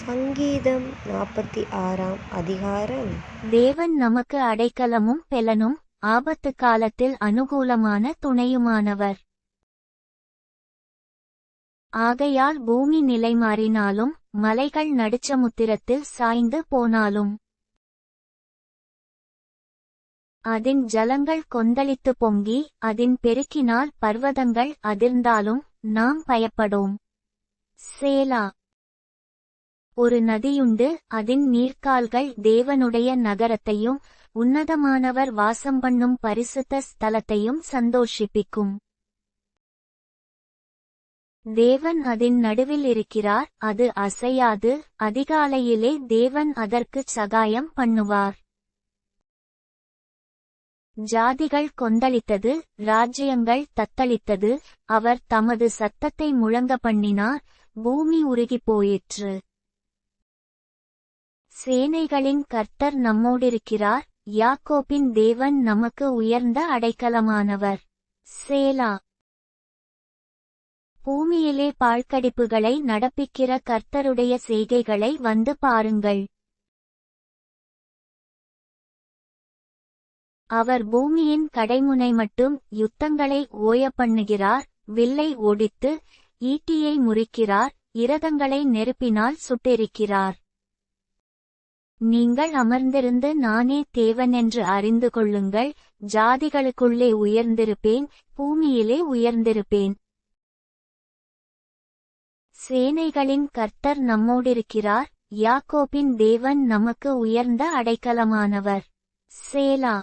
சங்கீதம் 46 அதிகாரம். தேவன் நமக்கு அடைக்கலமும் பெலனும், ஆபத்து காலத்தில் அனுகூலமான துணையுமானவர். ஆகையால் பூமி நிலைமாறினாலும், மலைகள் நடுச்சமுத்திரத்தில் சாய்ந்து போனாலும், அதின் ஜலங்கள் கொந்தளித்து பொங்கி, அதின் பெருக்கினால் பர்வதங்கள் அதிர்ந்தாலும், நாம் பயப்படோம். சேலா. ஒரு நதியுண்டு, அதின் நீர்க்கால்கள் தேவனுடைய நகரத்தையும், உன்னதமானவர் வாசம்பண்ணும் பரிசுத்த ஸ்தலத்தையும் சந்தோஷிப்பிக்கும். தேவன் அதின் நடுவில் இருக்கிறார், அது அசையாது, அதிகாலையிலே தேவன் அதற்குச் சகாயம் பண்ணுவார். ஜாதிகள் கொந்தளித்தது, ராஜ்யங்கள் தத்தளித்தது, அவர் தமது சத்தத்தை முழங்க பண்ணினார், பூமி உருகிப் போயிற்று. சேனைகளின் கர்த்தர் நம்மோடிருக்கிறார், யாக்கோபின் தேவன் நமக்கு உயர்ந்த அடைக்கலமானவர். சேலா. பூமியிலே பாழ்கடிப்புகளை நடப்பிக்கிற கர்த்தருடைய செய்கைகளை வந்து பாருங்கள். அவர் பூமியின் கடைமுனை மட்டும் யுத்தங்களை ஓயப்பண்ணுகிறார், வில்லை ஒடித்து, ஈட்டியை முறிக்கிறார், இரதங்களை நெருப்பினால் சுட்டெரிக்கிறார். நீங்கள் அமர்ந்திருந்து நானே தேவனென்று அறிந்து கொள்ளுங்கள், ஜாதிகளுக்குள்ளே உயர்ந்திருப்பேன், பூமியிலே உயர்ந்திருப்பேன். சேனைகளின் கர்த்தர் நம்மோடிருக்கிறார், யாக்கோபின் தேவன் நமக்கு உயர்ந்த அடைக்கலமானவர். சேலா.